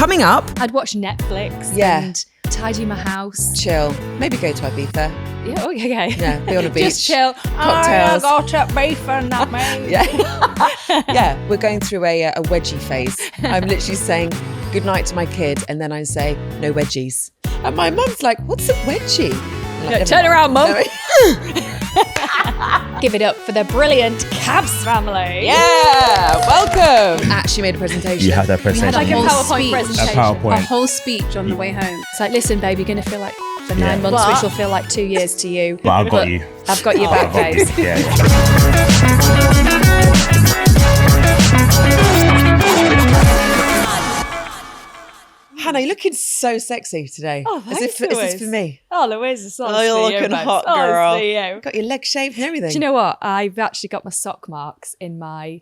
coming up. I'd watch Netflix and tidy my house. Chill. Maybe go to Ibiza. Yeah, okay. Yeah, be on a beach. Just chill. Cocktails. I got to Ibiza and that, mate. Yeah, we're going through a wedgie phase. I'm literally saying goodnight to my kid and then I say, no wedgies. And my mum's like, what's a wedgie? Like, Turn around, Mum. No. Give it up for the brilliant Kabs family. Yeah, welcome. Actually made a presentation. You had that We had presentation. like a whole PowerPoint speech. presentation. A PowerPoint. A whole speech on the way home. It's like, listen, babe, you're going to feel like for 9 Yeah. months, What? which will feel like 2 years to you. But I've got you. I've got your back, babes. Yeah. Hannah, you're looking so sexy today. Oh, As thanks, if is this Louise. for me? Oh, Louise, it's all Oh, you're for you, looking babes. hot, Oh, girl. it's for you. Got your legs shaved and everything. Do you know what? I've actually got my sock marks in my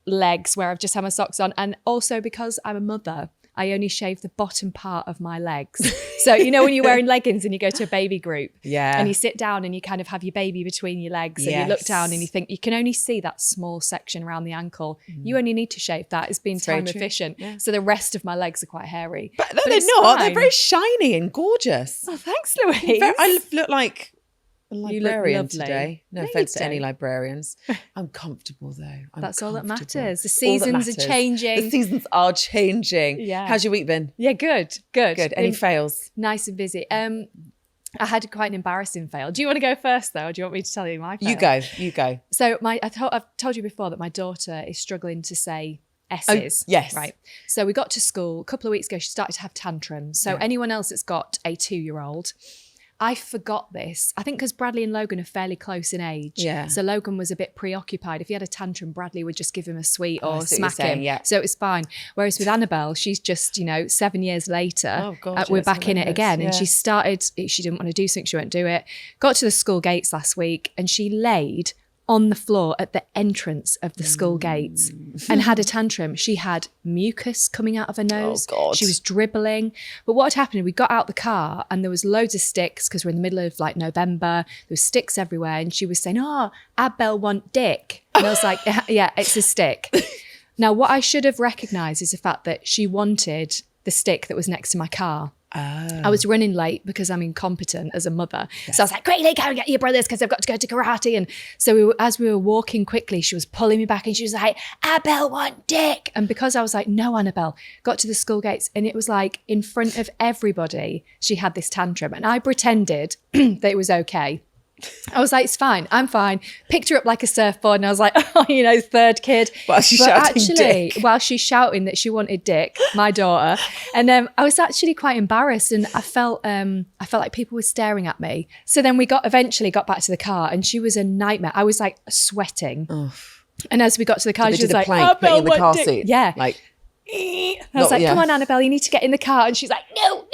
legs where I've just had my socks on. And also because I'm a mother, I only shave the bottom part of my legs. So, you know, when you're wearing leggings and you go to a baby group and you sit down and you kind of have your baby between your legs and you look down and you think you can only see that small section around the ankle. You only need to shave that. It's been time efficient. Yeah. So the rest of my legs are quite hairy. But they're not. They're very shiny and gorgeous. Oh, thanks, Louise. I look like a You look librarian lovely. today. No No, you offense to any don't. librarians. I'm comfortable though. That's all that comfortable. matters. The All that seasons matters. are changing. The seasons are changing. Yeah. How's your week been? Yeah, good. Good. Any Been fails? nice and busy. I had quite an embarrassing fail. Do you want to go first though, or do you want me to tell you my fail? You go. So I've told you before that my daughter is struggling to say S's. yes. Right. So we got to school a couple of weeks ago. She started to have tantrums. So anyone else that's got a 2-year-old, I forgot this. I think because Bradley and Logan are fairly close in age. Yeah. So Logan was a bit preoccupied. If he had a tantrum, Bradley would just give him a sweet or I see what you're smack saying, him. yeah. So it was fine. Whereas with Annabelle, she's just, 7 years later, Oh, God, we're yes, back in it hilarious, again. And yeah. she didn't want to do something, she won't do it. Got to the school gates last week and she laid on the floor at the entrance of the school gates and had a tantrum. She had mucus coming out of her nose. Oh, God. She was dribbling. But what had happened, we got out the car and there was loads of sticks because we're in the middle of like November. There was sticks everywhere. And she was saying, Abel want dick. And I was like, yeah, it's a stick. Now, what I should have recognised is the fact that she wanted the stick that was next to my car. I was running late because I'm incompetent as a mother. Yes. So I was like, quickly, go and get your brothers because I've got to go to karate. And so as we were walking quickly, she was pulling me back and she was like, Annabelle want dick. And because I was like, no, Annabelle, got to the school gates and it was like in front of everybody, she had this tantrum. And I pretended that it was okay. I was like, it's fine. I'm fine. Picked her up like a surfboard and I was like, third kid. While she's shouting dick. While she's shouting that she wanted dick, my daughter. And I was actually quite embarrassed and I felt like people were staring at me. So then we eventually got back to the car and she was a nightmare. I was like sweating. Oh. And as we got to the car, Did she was the like, plank, put you in the car dick. seat. Yeah. Like, I was like, come on, Annabelle, you need to get in the car. And she's like, no.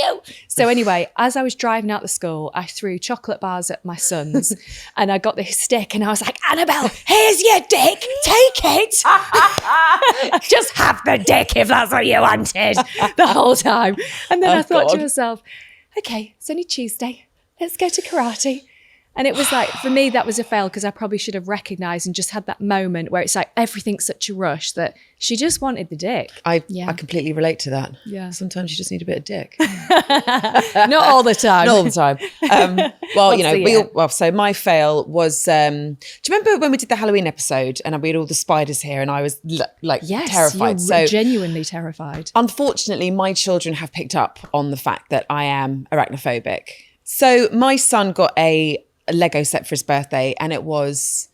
So anyway, as I was driving out the school, I threw chocolate bars at my sons and I got this stick and I was like, Annabelle, here's your dick. Take it. Just have the dick if that's what you wanted the whole time. And then I thought to myself, okay, it's only Tuesday. Let's go to karate. And it was like, for me, that was a fail because I probably should have recognised and just had that moment where it's like everything's such a rush that she just wanted the dick. I completely relate to that. Yeah. Sometimes you just need a bit of dick. Not all the time. Not all the time. So my fail was, do you remember when we did the Halloween episode and we had all the spiders here and I was terrified? You're genuinely terrified. Unfortunately, my children have picked up on the fact that I am arachnophobic. So my son got a Lego set for his birthday and it was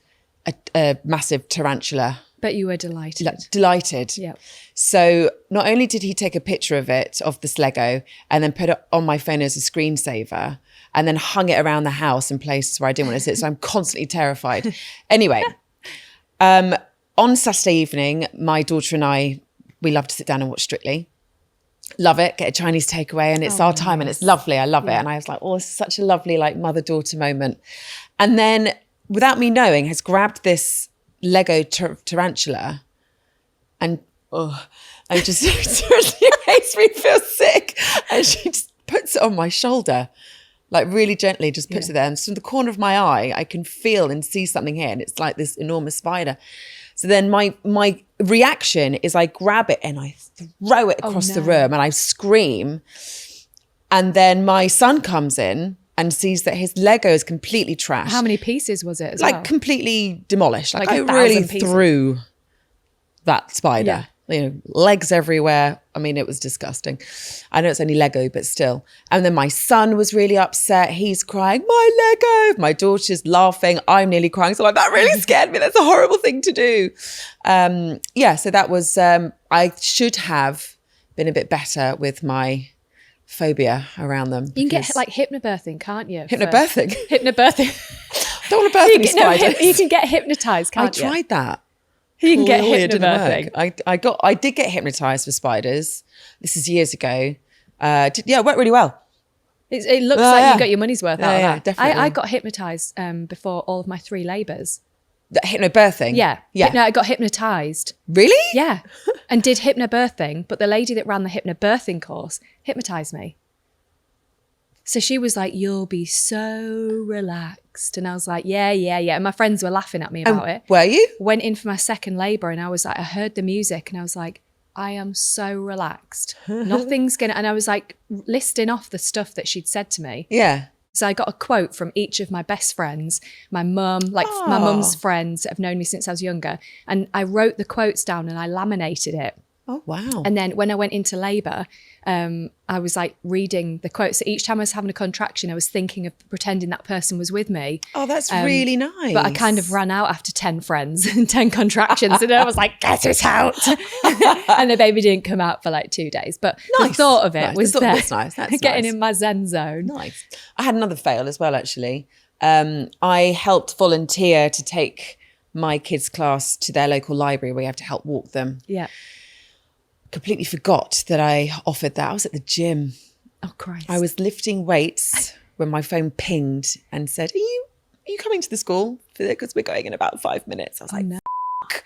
a massive tarantula. But you were delighted. Delighted. Yeah. So not only did he take a picture of this Lego and then put it on my phone as a screensaver and then hung it around the house in places where I didn't want to sit. So I'm constantly terrified. Anyway, on Saturday evening, my daughter and I, we love to sit down and watch Strictly. Love it, get a Chinese takeaway and it's our time and it's lovely. I love it. And I was like, this is such a lovely like mother-daughter moment. And then without me knowing, has grabbed this Lego tarantula and just it makes me feel sick. And she just puts it on my shoulder, like really gently just puts it there. And from the corner of my eye, I can feel and see something here. And it's like this enormous spider. So then my reaction is I grab it and I throw it across the room and I scream. And then my son comes in and sees that his Lego is completely trashed. How many pieces was it as like well? completely demolished. Like I 1,000 really pieces. threw that spider. Yeah. You know, legs everywhere. I mean, it was disgusting. I know it's only Lego, but still. And then my son was really upset. He's crying, my Lego. My daughter's laughing. I'm nearly crying. So like, that really scared me. That's a horrible thing to do. So that was, I should have been a bit better with my phobia around them. You can get like hypnobirthing, can't you? Hypnobirthing? Hypnobirthing. Don't want to birth any spiders. You can get hypnotized, I can't you? tried that. You can get Clearly it didn't hypnobirthing. work. I did get hypnotized for spiders. This is years ago. It worked really well. It looks like you got your money's worth out of Yeah, that. definitely. I got hypnotized before all of my 3 labours. The hypnobirthing? Yeah. No, I got hypnotized. Really? Yeah. And did hypnobirthing, but the lady that ran the hypnobirthing course hypnotized me. So she was like, you'll be so relaxed. And I was like, yeah. And my friends were laughing at me about it. Were you? Went in for my second labour and I was like, I heard the music and I was like, I am so relaxed. Nothing's going to, and I was like listing off the stuff that she'd said to me. Yeah. So I got a quote from each of my best friends, my mum, like my mum's friends that have known me since I was younger. And I wrote the quotes down and I laminated it. Oh, wow. And then when I went into labour, I was like reading the quotes. So each time I was having a contraction, I was thinking of pretending that person was with me. Oh, that's really nice. But I kind of ran out after 10 friends and 10 contractions. And I was like, get it out. And the baby didn't come out for like 2 days. But the thought of it was there. That's nice. That's getting nice. in my zen zone. Nice. I had another fail as well, actually. I helped volunteer to take my kids' class to their local library where you have to help walk them. Yeah. Completely forgot that I offered that. I was at the gym. Oh, Christ. I was lifting weights when my phone pinged and said, are you coming to the school? Because we're going in about 5 minutes. I was like, fuck.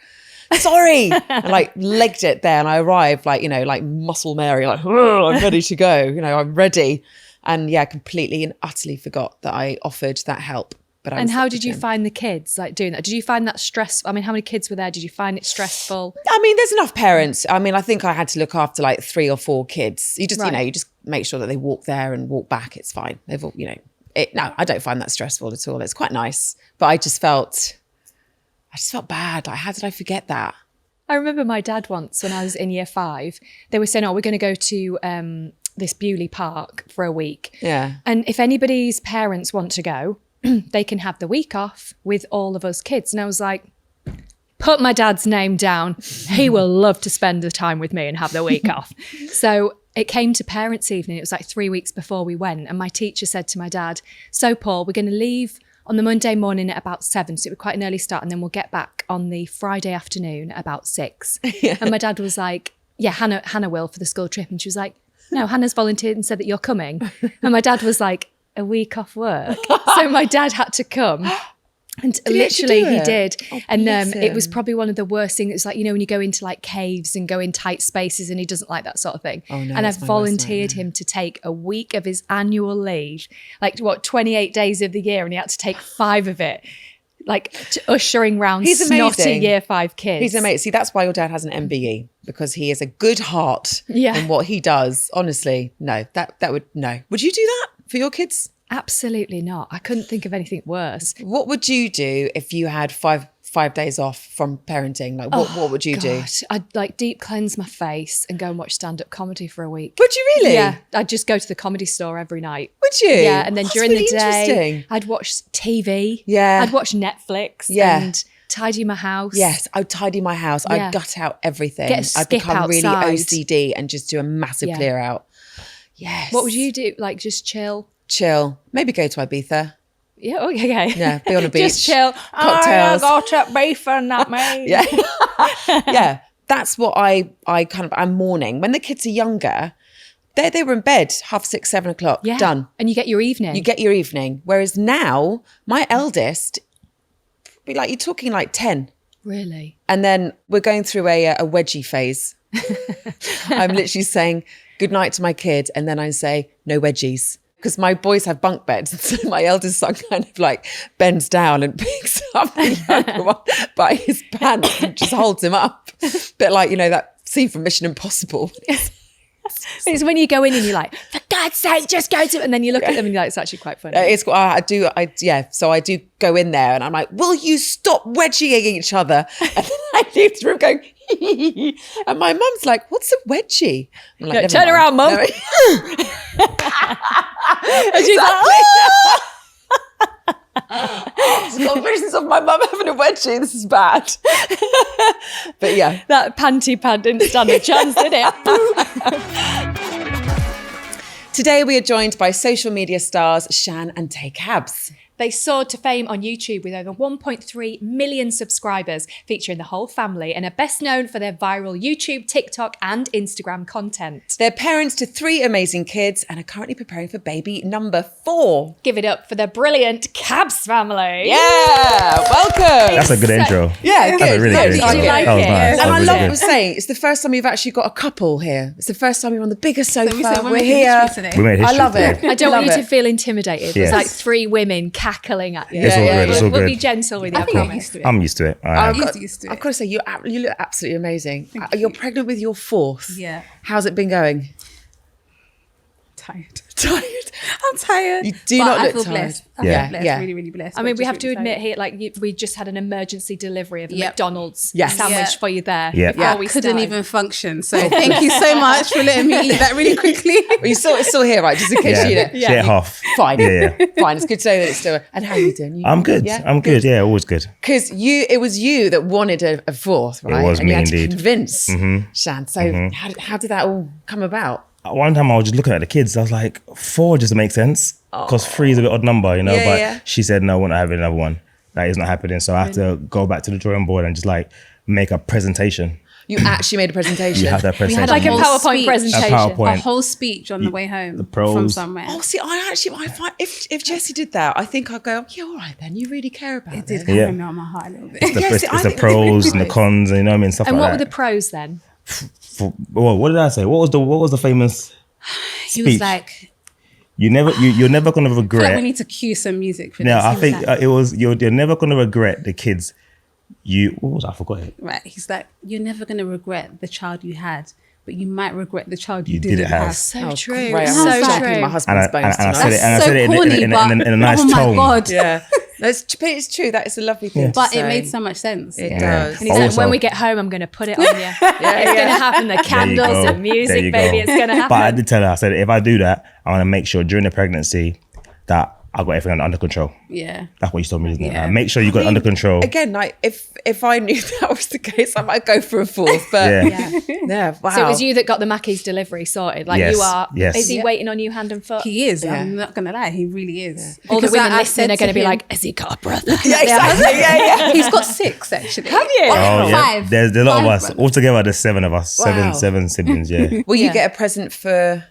Sorry. And like legged it there and I arrived like, like Muscle Mary, like, I'm ready to go. I'm ready. And yeah, completely and utterly forgot that I offered that help. But and how did you find the kids like doing that? Did you find that stressful? I mean, how many kids were there? Did you find it stressful? I mean, there's enough parents. I mean, I think I had to look after like 3 or 4 kids. You just, you just make sure that they walk there and walk back. It's fine. They've all, no, I don't find that stressful at all. It's quite nice. But I just felt bad. Like, how did I forget that? I remember my dad once when I was in year 5, they were saying, we're going to go to this Bewley Park for a week. Yeah. And if anybody's parents want to go, they can have the week off with all of us kids. And I was like, put my dad's name down. He will love to spend the time with me and have the week off. So it came to parents' evening. It was like 3 weeks before we went. And my teacher said to my dad, so Paul, we're going to leave on the Monday morning at about 7. So it was quite an early start. And then we'll get back on the Friday afternoon at about 6. Yeah. And my dad was like, yeah, Hannah will for the school trip. And she was like, no, Hannah's volunteered and said that you're coming. And my dad was like, a week off work. So my dad had to come. And literally he did. Oh, and it was probably one of the worst things. It's like, when you go into like caves and go in tight spaces and he doesn't like that sort of thing. Oh, no, and I've volunteered him to take a week of his annual leave, like 28 days of the year. And he had to take 5 of it, like ushering round snotty year 5 kids. He's amazing. See, that's why your dad has an MBE, because he is a good heart in what he does. Honestly, no, that would, no. Would you do that for your kids? Absolutely not. I couldn't think of anything worse. What would you do if you had five days off from parenting? Like, what would you do? I'd like deep cleanse my face and go and watch stand-up comedy for a week. Would you really? Yeah. I'd just go to the comedy store every night. Would you? Yeah. And then during really the day, interesting. I'd watch TV. Yeah. I'd watch Netflix. Yeah. And tidy my house. Yes, I'd tidy my house. Yeah. I'd gut out everything. Get a skip I'd become really outside. OCD and just do a massive clear out. Yes. What would you do? Like just chill? Chill. Maybe go to Ibiza. Yeah, okay. Yeah, be on a beach. Just chill. Cocktails. I got a beef and that, mate. Yeah. Yeah. That's what I'm mourning. When the kids are younger, they were in bed 6:30, 7 o'clock. Yeah. Done. And you get your evening. You get your evening. Whereas now, my eldest, you're talking like 10. Really? And then we're going through a wedgie phase. I'm literally saying good night to my kid, and then I say no wedgies. because my boys have bunk beds. And so my eldest son kind of like bends down and picks up the younger one by his pants and just holds him up. Bit like, you know, that scene from Mission Impossible. It's when you go in and you're like, for God's sake, just go to, and then you look at them and you're like, it's actually quite funny. So I do go in there and I'm like, will you stop wedging each other? And then I leave the room going, and my mum's like, what's a wedgie? I'm like, Turn around, mum. No. And she's like, I've got visions of my mum having a wedgie. This is bad. But yeah. that panty pad didn't stand a chance, did it? Today we are joined by social media stars Shan and Tay Kabs. They soared to fame on YouTube with over 1.3 million subscribers, featuring the whole family, and are best known for their viral YouTube, TikTok, and Instagram content. They're parents to 3 amazing kids and are currently preparing for baby number 4. Give it up for the brilliant Kabs family. Yeah, welcome. That's a good intro. Yeah, That's a really good Did intro. you like That was it? nice. And That I was love really what you're saying. It's the first time we've actually got a couple here. It's the first time you're on the bigger sofa. We said We're here. today. good. We made I history. love it. I don't Love want you it. to feel intimidated. Yes. There's like 3 women cackling at you. It's all Yeah, good. It's all We'll good. be gentle with you, I I think I'm promise. used to it. I'm used to it. I am. He's used to it. I've got to say, you look absolutely amazing. You're pregnant with your 4th. Yeah. How's it been going? Tired. Tired. I'm tired. You do but not I look feel tired. blessed. I Yeah. feel blessed. Yeah. Really, really blessed. I mean, but we just have to really admit tired. here, we just had an emergency delivery of a Yep. McDonald's Yes. sandwich Yeah. for you there. Yeah. before Yeah. we couldn't started. even function. So thank you so much for letting me eat that really quickly. Well, it's still here, right? Just in case Yeah. you know. She ate half. Fine. Yeah, yeah. Fine. It's good to know that it's still. And how are you doing? I'm good. Yeah? I'm good. Yeah, always good. Because it was you that wanted a 4th, right? was and me you had indeed. to convince Shan. So how did that all come about? One time I was just looking at the kids. I was like, 4 just makes sense because 3 is a bit odd number, you know. Yeah, but yeah. she said, no, we're not having another one. That is not happening. So I have to go back to the drawing board and just like make a presentation. You actually made a presentation. You have that We had presentation. Like a whole PowerPoint speech. presentation. A PowerPoint. A whole speech on the way home pros. from somewhere. Oh, see, I find if Jessie did that, I think I'd go, yeah, all right then. You really care about It this. did kind Yeah. of melt my heart a little bit. It's the, Yes, I it's the think pros it's and the nice. cons, and you know what I mean, stuff And like what were that. the pros then? Well, what did I say? What was the famous He was speech? like, you're never gonna I feel like regret. we need to cue some music for No, this. I He was think like, it was you're never gonna regret the kids. What was I forgot it? right. He's like, you're never going to regret the child you had, but you might regret the child you You didn't didn't have. have. So Oh, true. great. So I'm slapping true. my husband's bones And I tonight. said it, and I That's said it so corny, in but a nice oh my tone. God. Yeah. No, it's true. That is a lovely thing. Yeah. to But it say. made so much sense. It Yeah. does. And he's like, Also- when we get home, I'm going to put it on you. It's going to happen. The There you candles, go. the There music, you baby. go. It's going to happen. But I did tell her, I said, if I do that, I want to make sure during the pregnancy that I got everything under control. Yeah. That's what you told me, isn't it? Yeah. Make sure you got it under control. Again, like if I knew that was the case, I might go for a 4th. But Yeah. yeah, wow. So it was you that got the Mackey's delivery sorted. Like Yes, you are. yes. Is he Yeah. waiting on you hand and foot? He is. Yeah. I'm not going to lie. He really is. All the Because women I listening said are going to be him- like, has he got a brother? Yeah, exactly. Yeah. He's got 6, actually. Have you? Oh, yeah. 5. There's a lot of 5 us. brothers. Altogether, there's 7 of us. Wow. Seven siblings, yeah. Will you Yeah. get a present for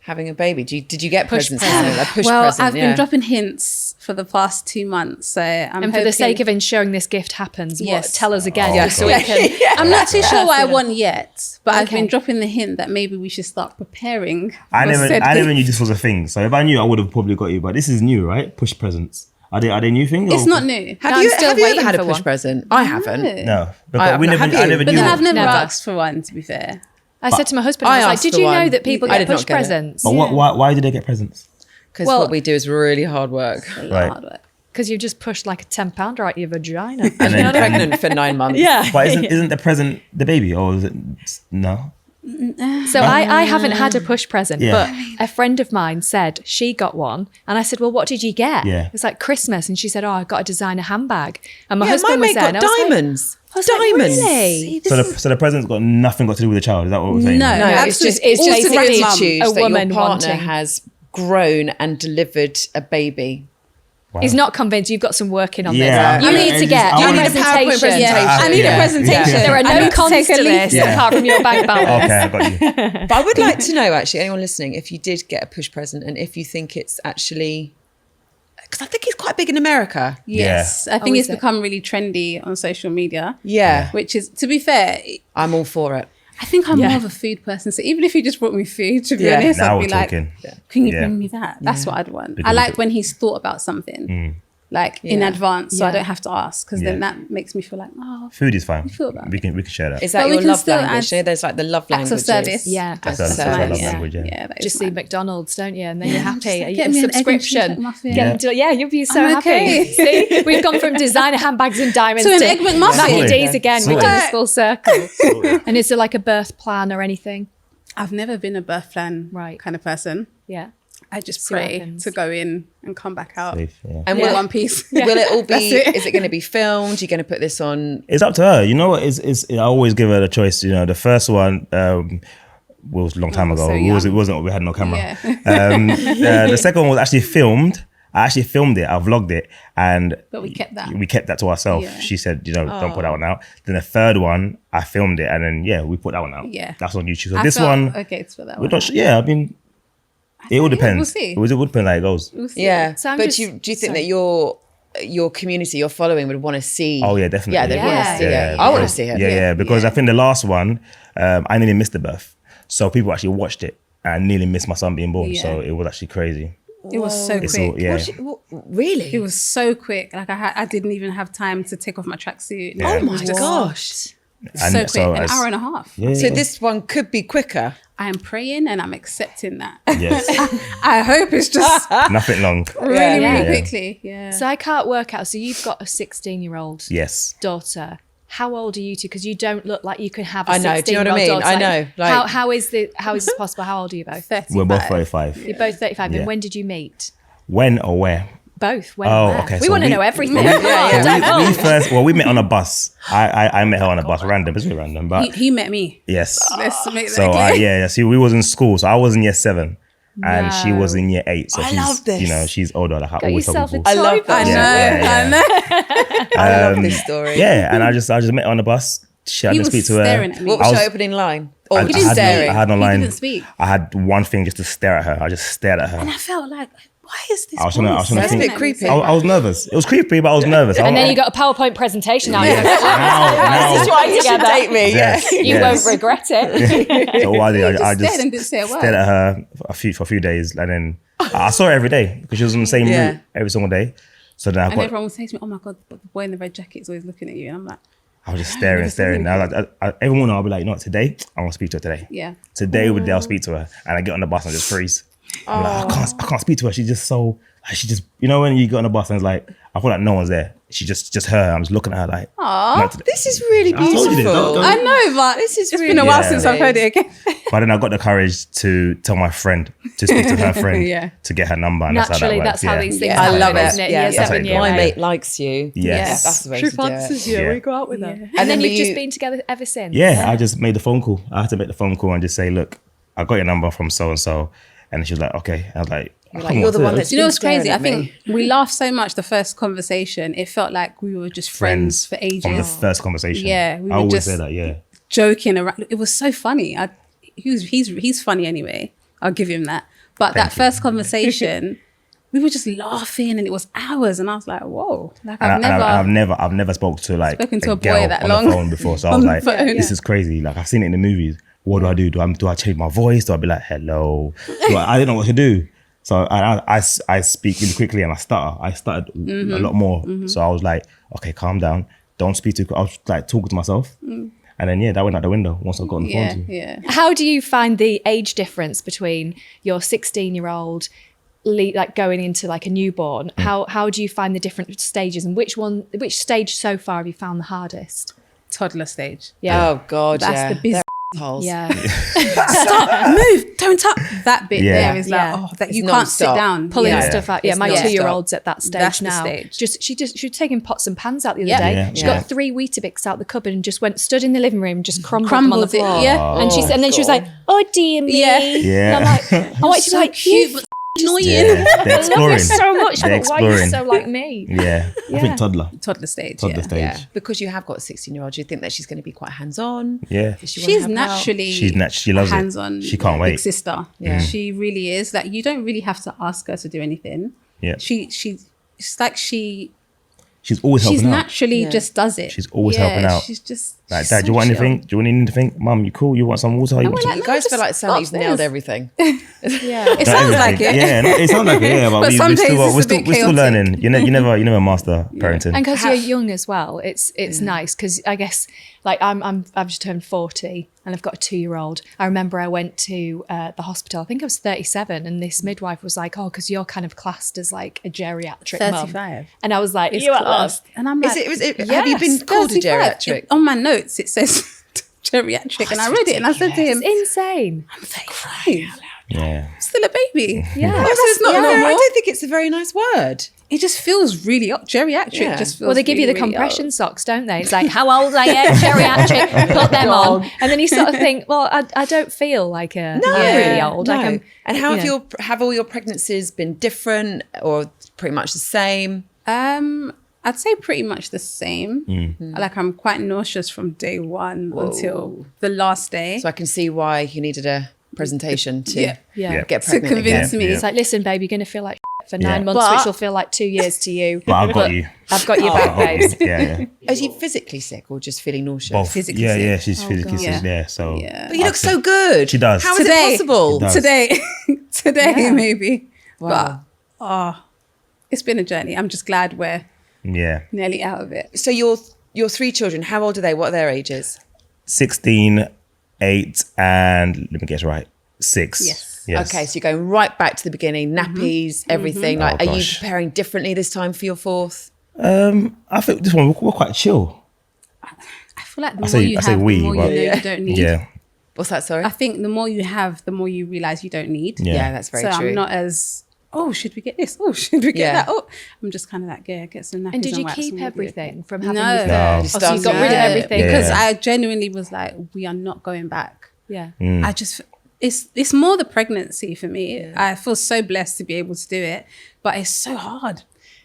having a baby? Did you get Push presents? present. A push Well, present. I've yeah. been dropping hints for the past 2 months. So I'm And for the sake of ensuring this gift happens, Yes. tell us again, Oh, just so we God. can. I'm not too sure what I want yet, but I've Okay. been dropping the hint that maybe we should start preparing. I for said never gift. knew this was a thing. So if I knew, I would have probably got you. But this is new, right? Push presents. Are they new things? It's or- not new. Have I'm you still ever waiting had a for push one. present? I haven't. No, I because we never. have I you? never But knew. But then I've never Never. asked for one, to be fair. I said to my husband, I I was like, asked did for you know one. that people I get did not push get it. presents? But why did they get presents? Because Well- what we do is really hard work. A lot Right. of hard work. Because you've just pushed like a 10-pounder out your vagina. And Been then, pregnant for 9 months. Yeah. but isn't the present the baby, or is it no? So I haven't had a push present, Yeah. but a friend of mine said she got one. And I said, well, what did you get? Yeah. It was like Christmas. And she said, oh, I got a designer handbag. And my Yeah, my husband was mate there. got and I was like- diamonds. I was like, Diamonds. really? So the present's got nothing got to do with the child. Is that what we're saying? No. No, it's just It's all just the basically gratitude a that woman your partner wanting. has grown and delivered a baby. Wow. He's not convinced. You've got some working on Yeah, this. You I need mean, to get I a need a PowerPoint presentation. presentation. I need Yeah. a presentation. There are I no need to cons take a to leaf. this Yeah. apart from your bank balance. Okay, I got you. But I would like to know, actually, anyone listening, if you did get a push present and if you think it's actually, because I think it's quite big in America. Yes. I Oh, think is it's it? become really trendy on social media. Yeah. Which is, to be fair, I'm all for it. I think I'm Yeah. more of a food person. So even if he just brought me food, to be Yeah. honest, Now I'd we're be like, talking. can you Yeah. bring me that? That's what I'd want. Because I like it- when he's thought about something, like in Yeah. advance, so I Yeah. don't have to ask, because then Yeah. that makes me feel like, oh, Food is fine. feel about We can share that. Is that But we your can love still language? add You know, there's like the love acts languages. of service. Yeah. Acts That's of our love service. language, yeah. Yeah, that is Just see mine. McDonald's, don't you? And then you're I'm just happy. like, You get have me an egg and cheese subscription. McMuffin. Get them to, yeah, you'll be so I'm happy. okay. See, we've gone from designer handbags and diamonds To an egg McMuffin. Mackie Sorted. D's again. We've Sorted. done this full circle. And is there like a birth plan or anything? I've never been a birth plan Right. kind of person. Yeah. I just See what pray happens. to go in and come back out Safe, yeah. And in will, one piece. will it all be, That's it. is it going to be filmed? You're going to put this on? It's up to her. You know what? I always give her the choice. You know, the first one was a long time ago. so It wasn't. We had no camera. Yeah. The second one was actually filmed. I actually filmed it. I vlogged it, and But we kept that. We kept that to ourselves. Yeah. She said, "Don't put that one out." Then the third one, I filmed it, and then we put that one out. Yeah. That's on YouTube. So I this felt one, okay for that we're one. not sure. Yeah, I mean, it all depends. We'll see. It would depend how it goes. We'll see. Yeah. So I'm but just- do you think sorry. that your community, your following would want to see? Oh yeah, definitely. Yeah, they want Yeah. to see Yeah, it. I want to see it. Yeah, because I think the last one, I nearly missed the birth, so people actually watched it and nearly missed my son being born. Yeah. So it was actually crazy. It was so It's quick. all, yeah. Really? It was so quick. Like I didn't even have time to take off my tracksuit. Yeah. Oh my Just gosh. And So quick. so An as- hour and a half. Yeah. So this one could be quicker. I am praying and I'm accepting that. Yes, I hope it's just nothing long. really, Yeah. really quickly. Yeah. So I can't work out. So you've got a 16-year-old Yes. daughter. How old are you two? Because you don't look like you can have a I know. 16-year-old Do you know what I mean? daughter. I know, like- how is this possible? How old are you both? 35. We're both 35. You're both 35. Yeah. And when did you meet? When or where? Both. When? Oh, and where? okay, We so want to we- know everything. we- Come on, yeah. don't We met on a bus. I met her on a bus. Random. It's really random, but He met me. yes. Let's make that So clear. yeah. See, we was in school. So I was in year 7, and she was in year 8. So I she's, love this. you know, she's older. Like I Got always tell yourself a people. I love toy that. box. Yeah, I know. I love this story. Yeah, and I just met her on the bus. She had He to was speak to her. staring at me. What was I was- your opening line? Or I, just I had, staring? I had no He line. didn't speak. I had one thing just to stare at her. I just stared at her. And I felt like, why is this? I was trying to boy think. staring That's a bit at me? creepy. I was nervous. It was creepy, but I was nervous. And then you got a PowerPoint presentation out. Yes. This is Now, right You should together. date me. yes, You yes. won't regret it. So what I did, I just just stared and didn't say a word. stared at her for a few days, and then I saw her every day because she was on the same Yeah. route every single day. So then I And got, everyone would say to me, "Oh my god, but the boy in the red jacket is always looking at you." And I'm like, I was just staring. And I was like, every morning I'll be like, you know what, today I want to speak to her today. yeah. Today would the day I'll speak to her, and I get on the bus and I just freeze. I'm like, I can't speak to her. She's just so, she just, you know, when you get on the bus and it's like, I feel like no one's there. She just her. I'm just looking at her like, Aww. This is really I told you this, beautiful. don't- I know, but This is it's been a while really since I've heard it again. but then I got the courage to tell my friend to speak to her friend Yeah. to get her number. And Naturally, that's that's how how that these works. things Yeah. I happen, love it. isn't it? Yeah, Year that's how 7, it year goes. My 8. mate likes you. Yes. That's the way True to do fancies, it. yeah. Yeah. We go out with her. Yeah. And then were you've just you- been together ever since. Yeah, I just made the phone call. I had to make the phone call and just say, look, I got your number from so and so, and she was like, okay. I was like, Like, you're the one that's Do you know what's been crazy? I staring think we laughed so much the first conversation. It felt like we were just friends for ages. from the first conversation. Yeah, we I were always just- say that. Yeah, Joking around. It was so funny. He's funny anyway. I'll give him that. But that you. first conversation, we were just laughing, and it was hours. And I was like, "Whoa!" Like and I've never spoke to like Spoken to a boy girl that on long the phone before. So I on was the like, phone. this is crazy. Like I've seen it in the movies. What do? Do I change my voice? Do I be like, hello? I didn't know what to do. So I speak really quickly and I stutter. I stuttered a lot more. So I was like, okay, calm down. Don't speak too quick. I was like talking to myself. And then, that went out the window once I got on the phone yeah, to you. yeah. How do you find the age difference between your 16-year-old like going into like a newborn? How do you find the different stages, and which stage so far have you found the hardest? Toddler stage. Yeah. Oh God, That's yeah. the business. Holes. Yeah. Stop, move, don't touch. That bit Yeah. there is like, Yeah. oh, that It's you can't sit non-stop. down. Pulling Yeah. stuff out. Yeah, It's my non-stop. 2-year-old's at that stage That's the now. stage. She was taking pots and pans out the other Yeah. day. Yeah. She Yeah. got 3 Weetabix out the cupboard and just stood in the living room and just crumbled them on the Crumbled it, floor. yeah. And and then she was like, "Oh dear me." Yeah. Yeah. And I'm like, I want you to So be like, cute, "You but annoying. Yeah, they're I love you exploring. so much, They're but why are you exploring. so like me?" Yeah, I Yeah. think toddler Toddler stage. stage. Yeah, because you have got a 16-year-old. Do you think that she's going to be quite hands-on? Yeah. Does she wanna She's help out? naturally She loves it. hands-on. She can't wait. Big sister. Yeah. She really is. Like you don't really have to ask her to do anything. Yeah. It's like She's always she's helping out. naturally Yeah. just does it. She's always helping out. She's just Like, Dad, do you want anything? Do you want anything? Mum, you cool? You want some water? You want like, You no, guys just feel like sound like you've upstairs. nailed everything. Yeah. It sounds like it. Yeah, no, it sounds like it. Yeah, but, But some days it's we're a bit still chaotic. learning. You never master parenting. And because you're young as well, it's nice because I guess like I've just turned 40 and I've got a 2-year-old. I remember I went to the hospital. I think I was 37, and this midwife was like, "Oh, because you're kind of classed as like a geriatric mum." 35. And I was like, It's "You are classed. lost." And I'm like, Have you been called a 35. geriatric? On my notes, it says geriatric, and I read it, and I said to him, It's insane. "I'm 35. Yeah. I'm still a baby." Yeah. That's not I normal. don't think it's a very nice word. It just feels really geriatric. Yeah. Just feels Well, they give you the really, really compression old. socks, don't they? It's like, how old are you? Geriatric. Put them on. And then you sort of think, well, I don't feel like I'm really old. No. Like I'm, And how you know. have all your pregnancies been different or pretty much the same? I'd say pretty much the same. Like, I'm quite nauseous from day one until the last day. So I can see why you needed a presentation to Yeah. Yeah. get To pregnant convince again. me. It's like, listen, babe, you're going to feel like for 9 Yeah. months, But- which will feel like 2 years to you. But I've got you. I've got your back, babes. Yeah. Are you physically sick or just feeling nauseous? Both. Physically Yeah, sick. yeah. She's physically God. sick. Yeah. So. Yeah. But you look so good. She does. How is Today. it possible? She does. Today Yeah. maybe. Wow. But it's been a journey. I'm just glad we're Yeah. nearly out of it. So your 3 children, how old are they? What are their ages? 16, 8, and let me get it right. 6. Yes. Okay, so you're going right back to the beginning, nappies, everything. Like, Oh, are you gosh. preparing differently this time for your 4th? I think this one we're quite chill. I feel like the I more say- you I say have, we, the more you but- know Yeah. you don't need. Yeah. What's that, sorry? I think the more you have, the more you realize you don't need. Yeah. Yeah, that's very so true. I'm not as, oh, should we get this? Oh, should we get Yeah. that? Oh, I'm just kind of like, yeah, get some nappies And did you wax keep and we'll be everything okay. from having No. your No. third? Just Oh, so you got rid of Yeah. everything? Yeah. Because I genuinely was like, we are not going back. Yeah. I just, it's more the pregnancy for me. I feel so blessed to be able to do it, but it's so hard.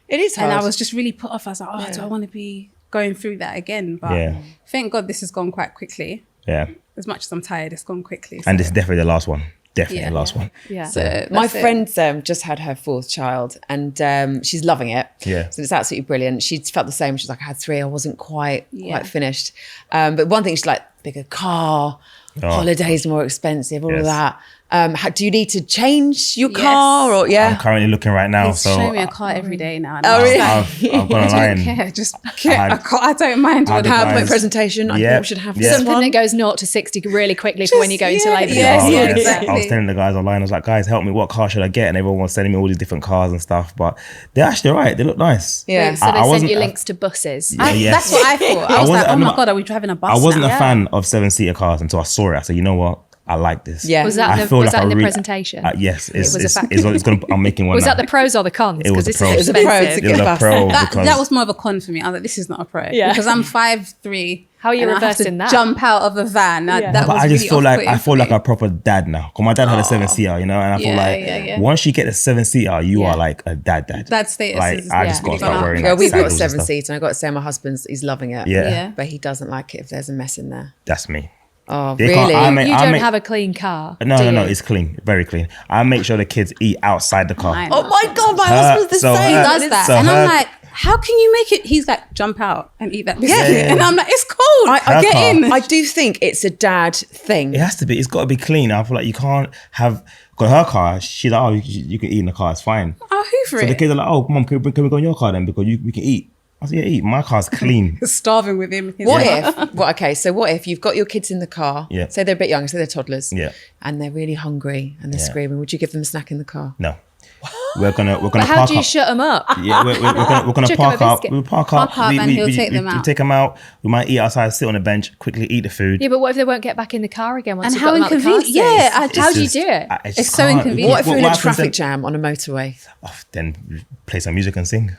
It is hard. And I was just really put off. I was like, oh, do I want to be going through that again? But Yeah. thank God this has gone quite quickly. Yeah. As much as I'm tired, it's gone quickly. And so- it's definitely the last one. Definitely Yeah. the last one. Yeah. so My that's it. friend's just had her 4th child and she's loving it. Yeah. So it's absolutely brilliant. She felt the same. She's like, I had 3. I wasn't quite Yeah. finished. But one thing she's like, bigger car, holidays more expensive, all of Yes. that. Do you need to change your Yes. car or I'm currently looking right now. He's So showing me a car every day now. and Oh, I'm just really? like, I've gone I don't online. care. Just get had- a car. I don't mind. had what a happens. PowerPoint Guys. presentation. I Yeah. think we should have Yeah. this Something one. that goes 0 to 60 really quickly for when you go into labour. yes, Oh, yeah, yes. exactly. I was telling the guys online, I was like, guys, help me. What car should I get? And everyone was sending me all these different cars and stuff. But they're actually right. They look nice. Yeah. So I they sent wasn't- you links to buses. Yes. That's what I thought. I was like, wasn't- oh my no, God, are we driving a bus I wasn't now? a fan of 7-seater cars until I saw it. I said, you know what? I like this. Yeah. Was that I in the, feel was like that in I the really- presentation? Yes, it's was a fact- gonna. I'm making one. Was now. that the pros or the cons? It was Because the this pros. is It was the pros expensive. to It was get a bus. pro That because was more of a con for me. I was like, this is not a pro. Yeah. Because I'm 5'3". How are you and I have to reversing that? Jump out of a van. Yeah. That but was I just really feel like off-putting I feel for like me. a proper dad now. Cause my dad had a 7-seater, you know, and I feel Yeah, like yeah. once you get a 7-seater, you Yeah. are like a dad. Dad status Like is- I just yeah. got to start Yeah. wearing. Yeah, Like, we've got a sandals and 7-seater and I got to say my husband's, he's loving it. Yeah. Yeah. But he doesn't like it if there's a mess in there. That's me. Oh, They can't- really? I make- You don't have a clean car. No, do no, no. you? It's clean, very clean. I make sure the kids eat outside the car. Mine. Oh my God, my husband's the so same. her- Does that. So and her- I'm like, how can you make it? He's like, jump out and eat that biscuit. Yeah. And I'm like, it's cold. I Her get car. in. I do think it's a dad thing. It has to be. It's got to be clean. I feel like you can't have. Got her car. She's like, oh, you can eat in the car. It's fine. I'll hoover So the it. kids are like, oh, mom, can we go in your car then because we can eat. I said, yeah, eat. My car's clean. Starving with him. What if, so what if you've got your kids in the car, Yeah. say they're a bit young, say they're toddlers, Yeah. and they're really hungry and they're Yeah. screaming, would you give them a snack in the car? No, we're gonna But how park do you up. shut them up? Yeah, we're gonna Chuck 'em a park up. biscuit. We'll park up. Park up and he'll take them out. We take them out. We might eat outside, sit on the bench, quickly eat the food. Yeah, but what if they won't get back in the car again once And you've how got them out the car inconvenient. Yeah, seat? How do you It's do just- it? I just It's so can't. inconvenient. What if you're in a happens traffic then? jam on a motorway? Oh, then play some music and sing.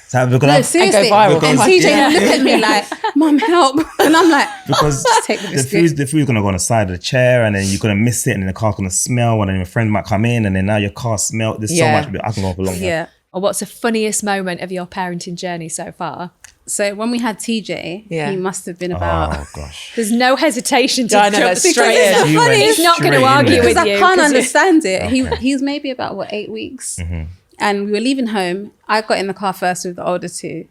So we're gonna No, have, seriously. viral. And Because- TJ Yeah. look at me like, Mom, help. And I'm like, because take the the biscuit. food's gonna go on the side of the chair, and then you're gonna miss it, and then the car's gonna smell, and then your friend might come in, and then now your car smell. There's Yeah. so much. I can go for long. yeah. Or what's the funniest moment of your parenting journey so far? So when we had TJ, Yeah. he must have been about... Oh gosh. There's no hesitation to Yeah, I know, jump that's because straight it's in. You funny. went He's not going straight to in argue there. with Because I you. can't 'cause understand it. Okay. He's maybe about, 8 weeks? Mm-hmm. And we were leaving home. I got in the car first with the older two.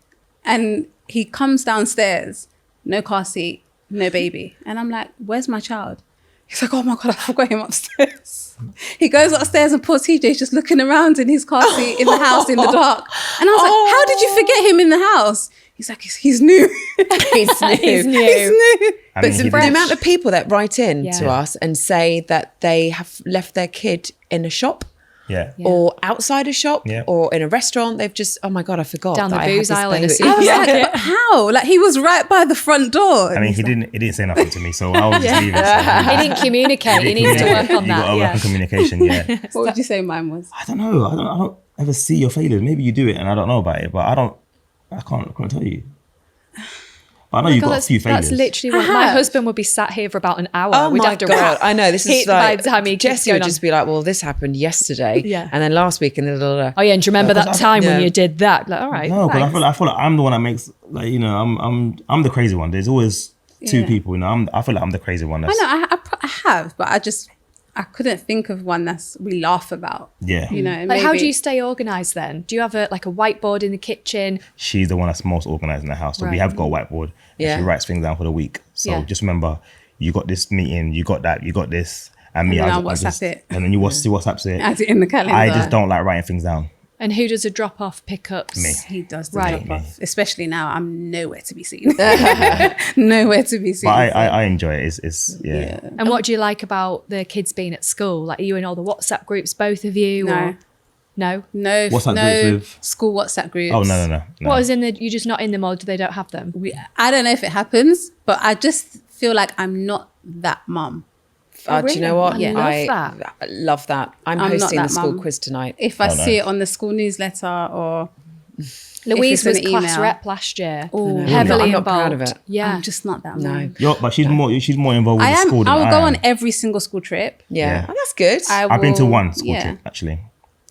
And he comes downstairs, no car seat, no baby. And I'm like, where's my child? He's like, oh my God, I forgot him upstairs. He goes upstairs and poor TJ's just looking around in his car seat in the house in the dark. And I was like, how did you forget him in the house? He's like, he's new. He's new. He's new. He's new. I But mean, the amount of people that write in Yeah. to us and say that they have left their kid in a shop yeah. or outside a shop Yeah. or in a restaurant, they've just, oh my God, I forgot. Down the that I had booze this aisle in a baby. super- I was Yeah. like, but how? Like, he was right by the front door. I mean, he didn't say nothing to me, so I was just leaving. He didn't communicate. He needs to work on You got that. to work on communication, yeah. What would you say mine was? I don't know. I don't ever see your failures. Maybe you do it and I don't know about it, but I can't tell you. But I know you've got a few failures. That's literally what my husband would be sat here for about an hour. Oh We'd my have to God. wrap. I know. This is By like, the time he keeps Jesse going would on. just be like, well, this happened yesterday. Yeah. And then last week and then blah, blah, blah. Oh yeah, and do you remember that time when Yeah. you did that? Like, all right. No, because thanks. I feel like I'm the one that makes, like, you know, I'm the crazy one. There's always two Yeah. people, you know. I feel like I'm the crazy one. I That's, know, I have, but I couldn't think of one we laugh about. yeah. You know, Like, how maybe- do you stay organized then? Do you have a whiteboard in the kitchen? She's the one that's most organized in the house. So we Right. have got a whiteboard. Yeah. And she writes things down for the week. So Yeah. just remember, you got this meeting, you got that, you got this. And me, then I I'll just, WhatsApp it. And then you WhatsApp's it. Add it in the calendar. I just don't like writing things down. And who does a drop off pickups? Me. He does the Right. drop off, especially now. I'm nowhere to be seen. Nowhere to be seen. But so- I enjoy it. It's yeah. And what do you like about the kids being at school? Like, are you in all the WhatsApp groups, both of you? No. Or no? No, WhatsApp no groups with- school WhatsApp groups. Oh, no. What is in the? You're just not in them, or do they don't have them? I don't know if it happens, but I just feel like I'm not that mum. Do you know what? I love that. I love that. I'm I'm not hosting the that school mum. quiz tonight. If I Oh, see nice. it on the school newsletter or Louise it's was an class email. rep last year. Ooh. Heavily I'm not involved. proud of it. Yeah. I'm just not that No. mum. But she's more involved with I the am. school than I will I go am. on every single school trip. Yeah. Yeah. Oh, that's good. I've been to will- one school yeah. trip actually.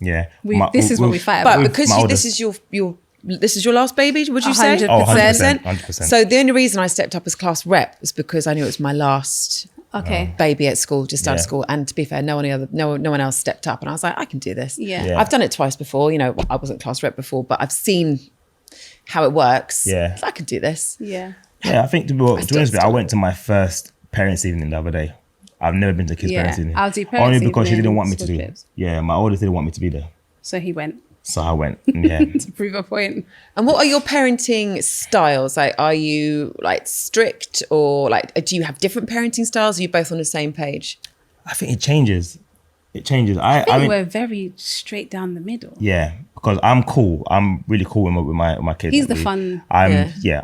Yeah. This is what we fight but about. with because my this oldest- is your last baby, would you say? 100%. Oh, 100%. 100%. So the only reason I stepped up as class rep was because I knew it was my last Okay. baby at school, just out of Yeah. school. And to be fair, no one else stepped up. And I was like, I can do this. Yeah. Yeah. I've done it twice before. You know, I wasn't class rep before, but I've seen how it works. Yeah. I could do this. Yeah. Yeah, I think to be honest with you, I still- went to my first parents' evening the other day. I've never been to kids' Yeah, parents' evening. I'll do parents' Only because she didn't evening, want me to school do it. trips. Yeah, my oldest didn't want me to be there. So he went So I went. Yeah. to prove a point. And what are your parenting styles? Like, are you like strict or like, do you have different parenting styles? Are you both on the same page? I think it changes. It changes. I I think mean, we're very straight down the middle. yeah, because I'm cool. I'm really cool with my kids. He's the actually. fun-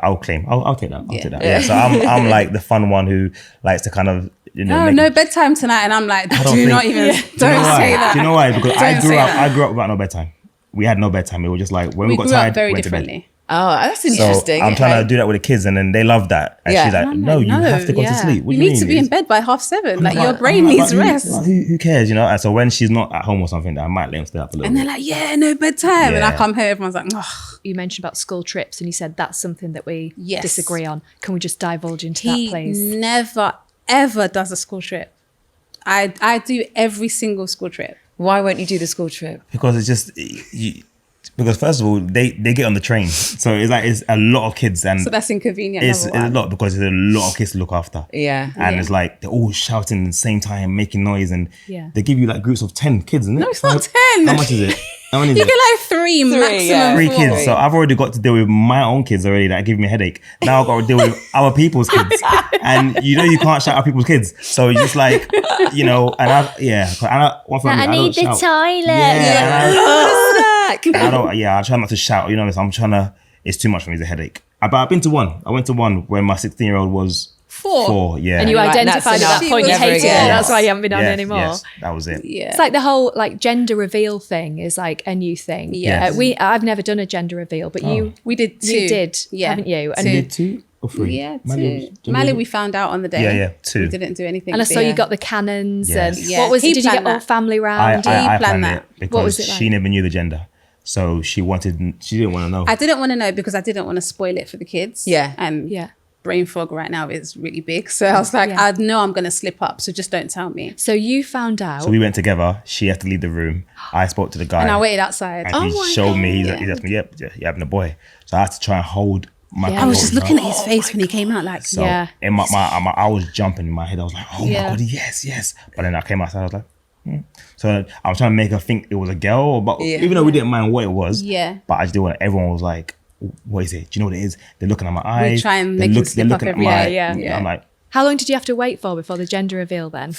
I'll claim. I'll take that. I'll Yeah. take that. Yeah. So I'm like the fun one who likes to kind of, you know, No, make- no bedtime tonight, and I'm like, I do don't think- not even, Do you know don't why? say that. Do you know why? Because Don't say that. I grew up without no bedtime. We had no bedtime. It was just like when we We got grew tired, up very went to bed. differently. Oh, that's So interesting. I'm trying to Okay. do that with the kids, and then they love that. And Yeah. she's like, And I'm "No, like, you no, have to go to yeah. sleep. What You do you need to mean? be in bed by 7:30. Like, your I'm brain like, needs but rest. Who cares, you know? And so when she's not at home or something, I might let him stay up a little And they're bit. like, yeah, no bedtime. And I Yeah. come home, everyone's like, oh, You mentioned about school trips, and you said that's something that we Yes. disagree on. Can we just divulge into he that, please? never, ever does a school trip. I do every single school trip. Why won't you do the school trip? Because it's just, because first of all, they get on the train. So it's a lot of kids, and So that's inconvenient. it's number a one. lot because there's a lot of kids to look after. Yeah. And Yeah. it's like they're all shouting at the same time, making noise, and Yeah. they give you like groups of 10 kids, isn't it? No, it's not 10. How much is it? How many is You it? get like three maximum. yeah. 3 4. kids. So I've already got to deal with my own kids already that give me a headache. Now I've got to deal with other people's kids. And you know you can't shout at people's kids. So you're just like, you know, and one thing I need the shout. toilet. I don't, I try not to shout, you know, so I'm trying to, it's too much for me, it's a headache. But I've been to one. I went to one when my 16-year-old was 4. Yeah. And you Like, identified that's at that enough. point you She was hated it. never That's again. why you haven't been on Yes, anymore. Yes, that was it. Yeah. It's like the whole like gender reveal thing is like a new thing. Yes. I've never done a gender reveal, but We did 2. you did, Yeah. haven't you? And You did 2 or 3? Yeah, Mali 2. Mali, we found out on the day. Yeah, 2. We didn't do anything. and I but saw you yeah. got the cannons Yes. and Yeah. what was He it? Did you get planned all that. family round? I planned planned that. it because was it she like? never knew the gender. So she didn't want to know. I didn't want to know because I didn't want to spoil it for the kids. Yeah. And Yeah. brain fog right now is really big. So I was like, Yeah. I know I'm going to slip up. So just don't tell me. So you found out. So we went together. She had to leave the room. I spoke to the guy. And I waited outside. And he showed me, he's asking me, yep, you're having a boy. So I had to try and hold I was just looking at his face when he came out, like, So in I was jumping in my head. I was like, oh my God, yes. But then I came outside, I was like, So I was trying to make her think it was a girl, but even though we didn't mind what it was, but I just didn't want, everyone was like, what is it? Do you know what it is? They're looking at my eyes. We try and make it slip up every I'm like, How long did you have to wait for before the gender reveal then?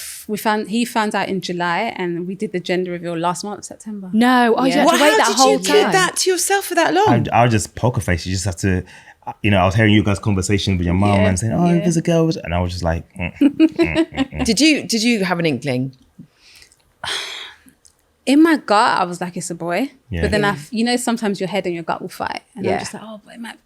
He found out in July, and we did the gender reveal last month, September. No, you had to wait that whole time. How did you keep that to yourself for that long? I was just poker face. You just have to, I was hearing you guys' conversation with your mom and saying, oh, there's a girl. And I was just like, Did you have an inkling? In my gut, I was like, it's a boy. Yeah. But then sometimes your head and your gut will fight. And I'm just like, oh, but it might.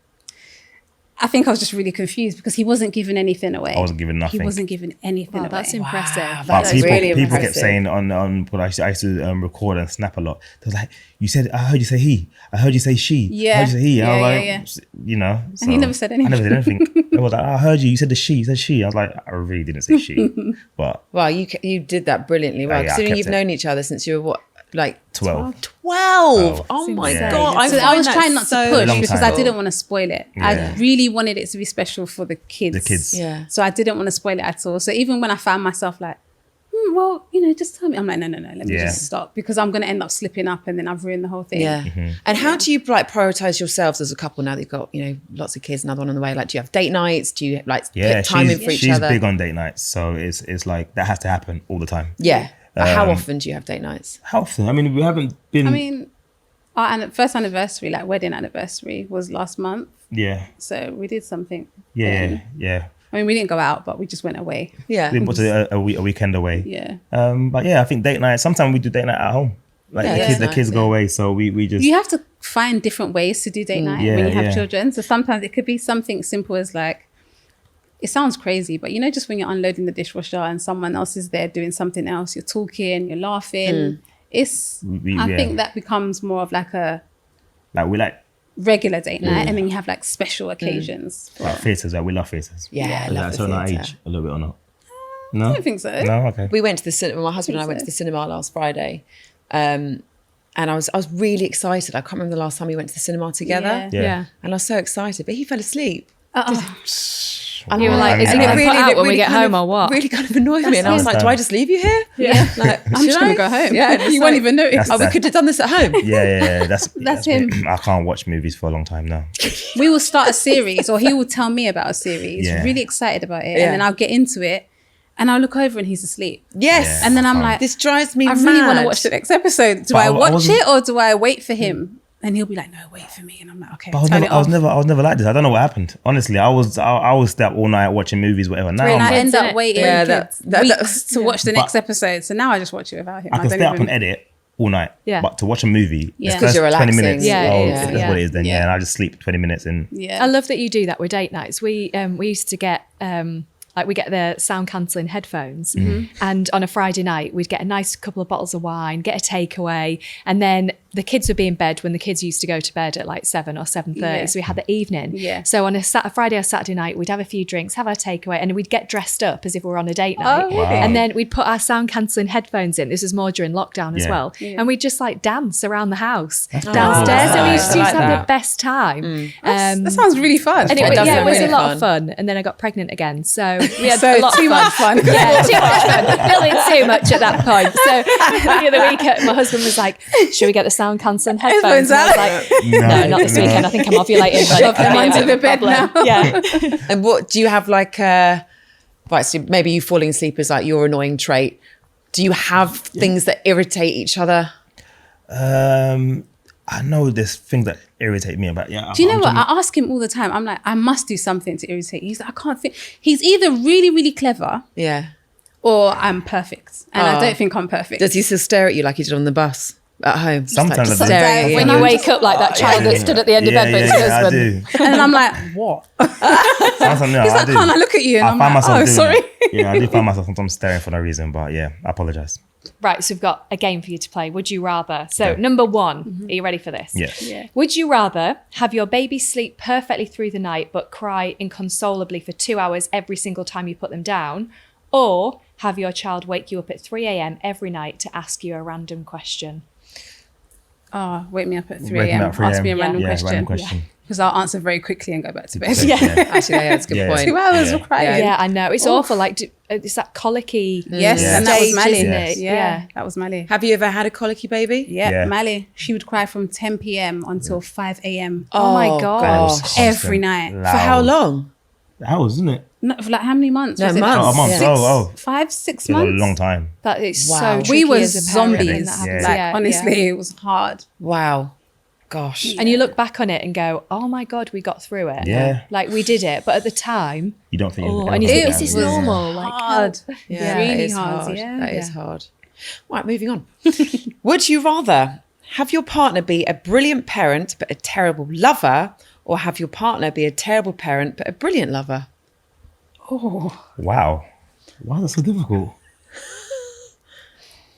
I think I was just really confused because he wasn't giving anything away. I wasn't giving nothing. He wasn't giving anything away. That's impressive. Wow, But that's people, really people impressive. kept saying on what I used to record and snap a lot. They was like, you said, I heard you say he. I heard you say she. Yeah. I heard you say he. And I was like, And he never said anything. I never said anything. It was like, I heard you. You said the she. You said she. I was like, I really didn't say she. But Well, you did that brilliantly well. Yeah, I Considering kept you've it. known each other since you were what, like 12. 12. Oh Seems my insane. God. I was trying not to push Long because time. I didn't want to spoil it. Yeah. I really wanted it to be special for the kids. The kids. Yeah. So I didn't want to spoil it at all. So even when I found myself like, well, just tell me. I'm like, no, let me just stop because I'm going to end up slipping up and then I've ruined the whole thing. Yeah. And how do you prioritize yourselves as a couple now that you've got, lots of kids, another one on the way? Like, do you have date nights? Do you put time in for each she's other? big on date nights. So it's like, that has to happen all the time. Yeah. But how often do you have date nights? How often? I mean, we haven't been. Our first anniversary, like wedding anniversary, was last month. Yeah. So we did something. Yeah. I mean, we didn't go out, but we just went away. Yeah. We put a weekend away. Yeah. But yeah, I think date night. Sometimes we do date night at home. Like the kids go away, so we just. You have to find different ways to do date night when you have children. So sometimes it could be something simple as like, it sounds crazy, but just when you're unloading the dishwasher and someone else is there doing something else, you're talking, you're laughing. I think that becomes more of like a regular date night, and then you have like special occasions. Like theatres, we love theatres. Yeah, I Is love that the on our theatre. age a little bit or not? No, I don't think so. No, okay. We went to the cinema. My husband and I went to the cinema last Friday, and I was really excited. I can't remember the last time we went to the cinema together, Yeah. and I was so excited. But he fell asleep. And You were like, is he going to put out when we get home or what? Really kind of annoyed me, and I was like, "Do I just leave you here? Yeah. Like, I'm just going to go home. Yeah, You won't even notice. Oh, we could have done this at home. Yeah. That's him. I can't watch movies for a long time now. We will start a series, or he will tell me about a series. Yeah. Really excited about it, Yeah. and then I'll get into it, and I'll look over and he's asleep. Yes, Yeah. And then I'm like, this drives me I mad. really want to watch the next episode. Do But I I watch wasn't- it or do I wait for him? And he'll be like, no, wait for me. And I'm like, okay, But I was never like this. I don't know what happened. Honestly, I was stay up all night watching movies, whatever. Now And I'm I like, end up waiting that- weeks to watch the next episode. So now I just watch it without him. I can stay up and edit all night. Yeah. But to watch a movie, Yeah. it's 'Cause you're 20 relaxing. minutes. Yeah, it is, That's yeah. what it is then. Yeah. Yeah, and I just sleep 20 minutes in. Yeah. I love that you do that with date nights. We used to get we get the sound cancelling headphones, and on a Friday night we'd get a nice couple of bottles of wine, get a takeaway, and then the kids would be in bed when the kids used to go to bed at like 7 or 7:30. Yeah. So we had the evening. Yeah. So on a Friday or Saturday night, we'd have a few drinks, have our takeaway, and we'd get dressed up as if we were on a date night. Oh, really? And then we'd put our sound cancelling headphones in. This was more during lockdown as Yeah. well. Yeah. And we'd just like dance around the house cool. downstairs. And we used to I like have that. the best time. That sounds really fun. Anyway, It does yeah, it sound was really a lot fun. of fun. And then I got pregnant again. So we had So a lot too of much fun. Yeah, too much fun. A little bit too much at that point. So the other week, my husband was like, should we get the sound cancelling headphones? And I was like, no, not this weekend. I think I'm ovulating. Shove them under the bed now. Yeah. And what do you have like right, so maybe you falling asleep is like your annoying trait. Do you have things that irritate each other? I know there's things that irritate me about. Yeah. Do you know what? I ask him all the time. I'm like, I must do something to irritate you. He's like, I can't think. He's either really, really clever Yeah. or I'm perfect. And I don't think I'm perfect. Does he still stare at you like he did on the bus at home? Just Sometimes I do. staring at you. When you wake up like that child that stood at the end of bed, but it's your I husband. do. And then I'm like, what? Sometimes, no, He's I like, do. can't I look at you? And I I'm find like, myself oh, doing sorry. that. Yeah, I do find myself sometimes staring for no reason, but yeah, I apologize. Right, so we've got a game for you to play. Would you rather? So Okay. number one, are you ready for this? Yeah. Yeah. Would you rather have your baby sleep perfectly through the night but cry inconsolably for 2 hours every single time you put them down, or have your child wake you up at 3 a.m. every night to ask you a random question? Oh, wake me up at 3 Waking a.m. up 3 Ask me a a.m. random Random question. question. Because I'll answer very quickly and go back to bed. Yeah. Actually, yeah, that's a good Yeah. point. 2 hours Yeah. of crying. Yeah, I know. It's awful. Like, it's that colicky Yes, Yeah. and that was stage, Mally. isn't Yes. it? Yeah, that was Mally. Have you ever had a colicky baby? Yeah, Yeah. Mally. She would cry from 10 p.m. until 5 a.m. Oh my gosh. Every night. For how long? Hours, isn't it? No, for like how many months? No, was it? months. Oh, a month. Yeah. Oh. 5, 6 It's a months. long time. That is Wow. so tricky We was as a parent when zombies. that happens. Yeah. Like, Yeah, honestly, yeah. it was hard. Wow. Gosh. And you look back on it and go, oh my God, we got through it. Yeah. Like we did it. But at the time, You don't think oh, you're and you ever think, gonna is this do that. normal? Like, Hard. Yeah, Really that is hard, yeah. That is Yeah. hard. Right, moving on. Would you rather have your partner be a brilliant parent but a terrible lover, or have your partner be a terrible parent but a brilliant lover? Oh, Wow. Why is that so difficult?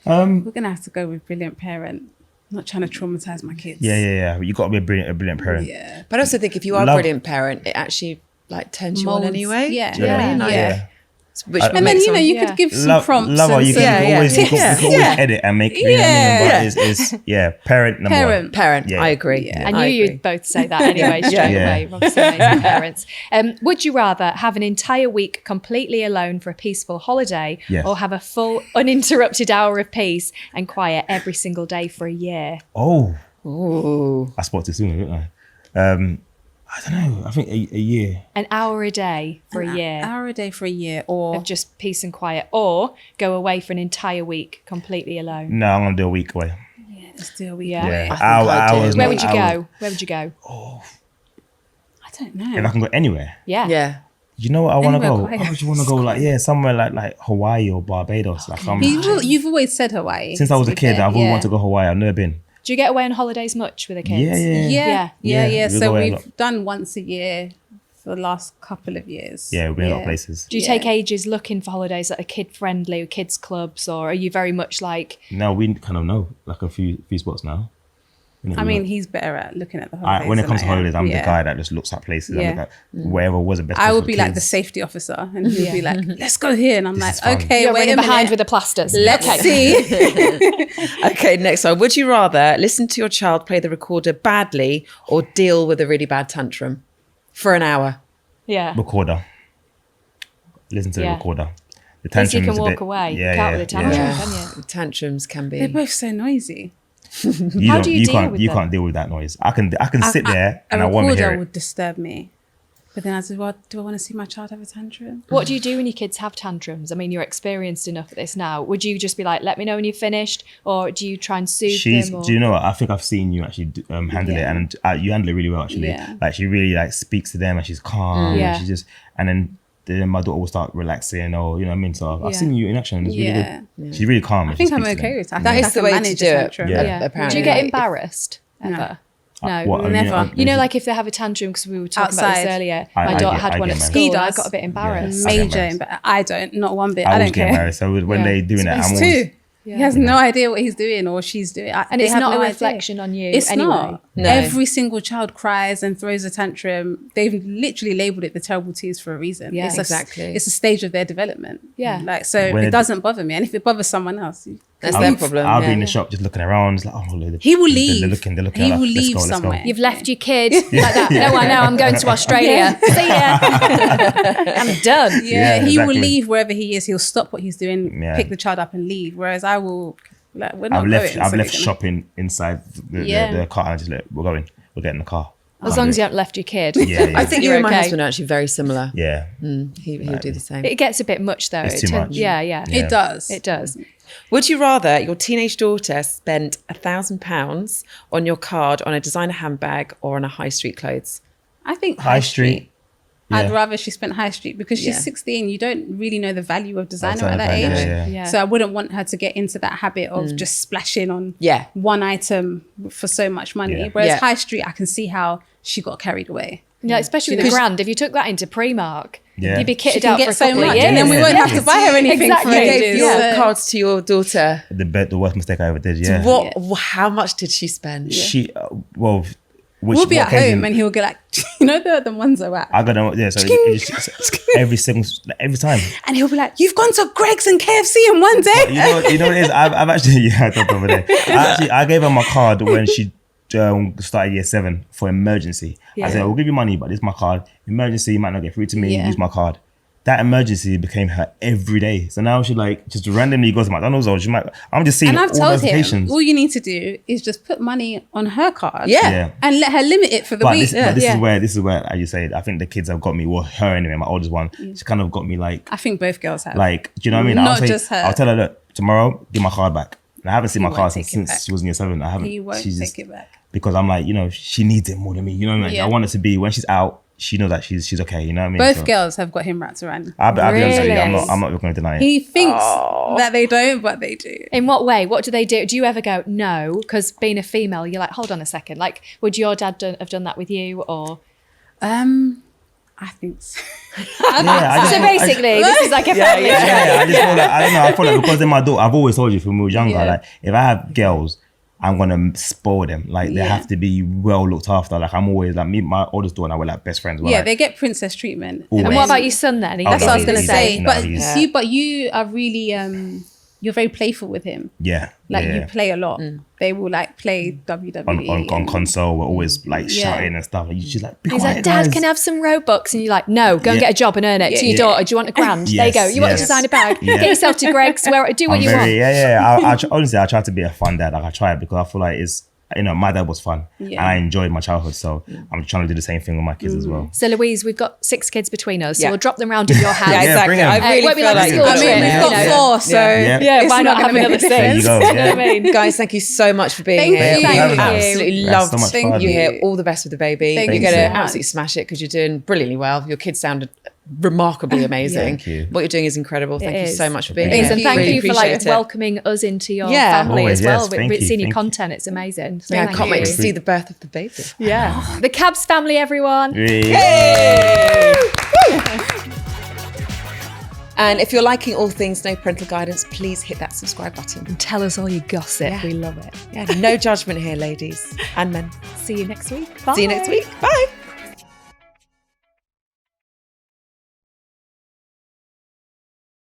we're going to have to go with brilliant parent. I'm not trying to traumatize my kids. Yeah. You got to be a brilliant parent. Yeah. But I also think if you are a Love- brilliant parent, it actually like turns you on Molds. anyway. Yeah. Do you know what I mean? Like, Yeah. Which And then, makes you know, on- you Yeah. could give some Love, prompts. lover, and you some- can Yeah, always, yeah. you can Yeah. always Yeah. edit and make, you know what I mean? Yeah. But it's parent number Parent. one. Parent, Yeah. I agree. Yeah. I knew I you'd agree. both say that anyway, straight Yeah. away. You're obviously amazing parents. Would you rather have an entire week completely alone for a peaceful holiday, Yes. or have a full uninterrupted hour of peace and quiet every single day for a year? Oh, Ooh. I spotted it sooner, didn't I? I don't know. I think a year. An hour a day for a year Hour a day for a year, or of just peace and quiet, or go away for an entire week completely alone. No, I'm going to do a week away. let's do a week Yeah. away. I think I do. Hours. Where not would you hours. go? Where would you go? I don't know. If I can go anywhere. Yeah. Yeah. You know what I want to Anywhere go? quiet. I would want to go like somewhere like Hawaii or Barbados. Like You've always said Hawaii. since I was to a be kid, fair. I've always wanted to go Hawaii. I've never been. Do you get away on holidays much with the kids? Yeah. Yeah. We So go away a we've lot. done once a year for the last couple of years. Yeah, we've been a lot of Yeah. places. Do you take ages looking for holidays that are kid friendly, kids clubs, or are you very much like, No, we kind of know like a few spots now. I mean, he's better at looking at the I, holidays. when it than comes to I am. holidays, I'm the Yeah. guy that just looks at places. Yeah. I'm like, wherever was the best. I place would for be like the kids. safety officer, and he'd be like, "Let's go here," and I'm This like, is fun. "Okay, you're wait running a behind minute. with the plasters? Let's see." Okay, next one. Would you rather listen to your child play the recorder badly or deal with a really bad tantrum for an hour? Yeah. Recorder. Listen to the Yeah. recorder. The At least you tantrum can is a walk bit- away. Yeah, You can't yeah, with a tantrum, yeah. can you? Tantrums can They're be. both so noisy. You How don't- do you deal can't with you them? can't deal with that noise. I can sit there and I a want to hear recorder it. would disturb me, but then I said, "Well, do I want to see my child have a tantrum?" What do you do when your kids have tantrums? I mean, you're experienced enough at this now. Would you just be like, let me know when you're finished? Or do you try and soothe them? Or... Do you know what? I think I've seen you actually handle it, Yeah. and you handle it really well. Actually, Yeah. like she really like speaks to them, and she's calm. Yeah. And she just then my daughter will start relaxing, or you know what I mean. So I've Yeah. seen you in action. And it's really Yeah. good. She's really calm. I think I'm okay with that. I That think is I the can way to manage do a it. tantrum. Yeah. Yeah. Do apparently. you get Like, embarrassed ever? No. What, I mean, Never. You know, like if they have a tantrum, because we were talking about Outside. this earlier, I my daughter get- had I one get at embarrassed. school He and I does. got a bit embarrassed. I get Major, embarrassed. but I don't. Not one bit. I I always don't get care. embarrassed. So when Yeah. they doing it, I'm He's always. two. He has no idea what he's doing or she's doing. And They it's have not no a idea. reflection on you It's anyway. not. No. Every single child cries and throws a tantrum. They've literally labelled it the terrible twos for a reason. Yeah. It's Exactly. It's a stage of their development. Yeah. Like, so When it it- doesn't bother me. And if it bothers someone else, That's I'll- their problem. I'll yeah. be in the shop just looking around. It's like, oh, look, He will they're leave. looking. He Like, will let's leave go, let's go. somewhere. You've left your kid like that. No, I know. I'm going to Australia. See ya. I'm done. Yeah, Yeah, he will exactly. leave wherever he is. He'll stop what he's doing, Yeah. pick the child up and leave. Whereas I will, like, we're not I've left going, so left we're gonna- shopping inside Yeah. the car and I just like, we're going. We're getting in the car. As long as you haven't left your kid. Yeah, yeah. I think you You're and my okay. husband are actually very similar. Yeah. He'll do the same. It gets a bit much though. It's too much. Yeah, yeah. Yeah. It does. It does. Would you rather your teenage daughter spent £1,000 on your card on a designer handbag or on a high street clothes? I think High street. I'd Yeah. rather she spent high street because she's Yeah. 16. You don't really know the value of designer Outside at that of age. that, yeah. Yeah. So I wouldn't want her to get into that habit of just splashing on Yeah. one item for so much money. Yeah. Whereas Yeah. high street, I can see how she got carried away. Yeah, especially with a grand. If you took that into Primark, Yeah. you'd be She kitted can out for get a so couple much, of years. and then we won't have to buy her anything Exactly. for You gave ages. your Yeah. cards to your daughter. The worst mistake I ever did. Yeah. How much did she spend? She well, We'll be at home and he'll get like, you know, the ones that were. I got them. Yeah, so every time. And he'll be like, "You've gone to Greg's and KFC in one day." But you know what it is? I've actually I thought the other day. I gave her my card when she started year 7 for emergency. I said, "I'll give you money, but this is my card. Emergency, you might not get through to me. Use my card." That emergency became her every day. So now she like just randomly goes to McDonald's or I'm just seeing and I've all told notifications. him, all you need to do is just put money on her card. Yeah. And let her limit it for the week. This is where, as you say, I think the kids have got me, well, her anyway, my oldest one, she kind of got me like. I think both girls have. Like, do you know what I mean? Not just her. I'll tell her, look, tomorrow, give my card back. And I haven't seen my card since back. she was in year 7. I haven't. He won't take it back. Because I'm like, you know, she needs it more than me. You know what I mean? I want her to be, when she's out, she knows that she's okay, you know what I mean? Both girls have got him wrapped around. I'll be honest with you, I'm not going to deny it. He thinks that they don't, but they do. In what way? What do they do? Do you ever go, no? Because being a female, you're like, hold on a second. Like, would your dad have done that with you or? I think so. So basically, this is like a family. I just feel like, I don't know, I feel like because they're my daughter, I've always told you from when we were younger, like, if I have girls, I'm gonna spoil them. Like they have to be well looked after. Like I'm always like my oldest daughter and I were like best friends. We're like, they get princess treatment. Always. And what about your son then? That's what I was gonna say. No, But you are really you're very playful with him. Yeah. Like you play a lot. They will like play WWE on console. We're always like shouting and stuff. And she's like, be He's quiet, like, Dad, guys. can I have some Robux? And you're like, no, go and get a job and earn it. To your daughter, do you want a grand? There you go. You want to design a bag? Get yourself to Greg's. Do what you want. Honestly, I try to be a fun dad. Like I try it because I feel like it's, you know, my dad was fun and I enjoyed my childhood. So I'm trying to do the same thing with my kids as well. So Louise, we've got 6 kids between us. So we'll drop them round in your house. Exactly. bring 'em. I really won't be feel like a like school trip. we've got 4, so why not have another 6? There you go. You know what I mean? Guys, thank you so much for being Thank here. you. We Thank you. absolutely That's loved so much fun. you here. All the best with the baby. Thank You're you going so to much. absolutely smash it because you're doing brilliantly well. Your kids sounded remarkably amazing. Thank you. What you're doing is incredible. Thank you so much for being Thanks, here. And thank Really you for like appreciate it. welcoming us into your Yeah. family Always, as well. yes, thank you, Seeing your thank you. content, it's amazing. So Yeah, I thank can't wait you. to see the birth of the baby. Yeah. The Kabs family, everyone. And if you're liking all things No Parental Guidance, please hit that subscribe button. And tell us all your gossip. We love it. Yeah, no judgment here, ladies and men. See you next week. Bye. See you next week. Bye.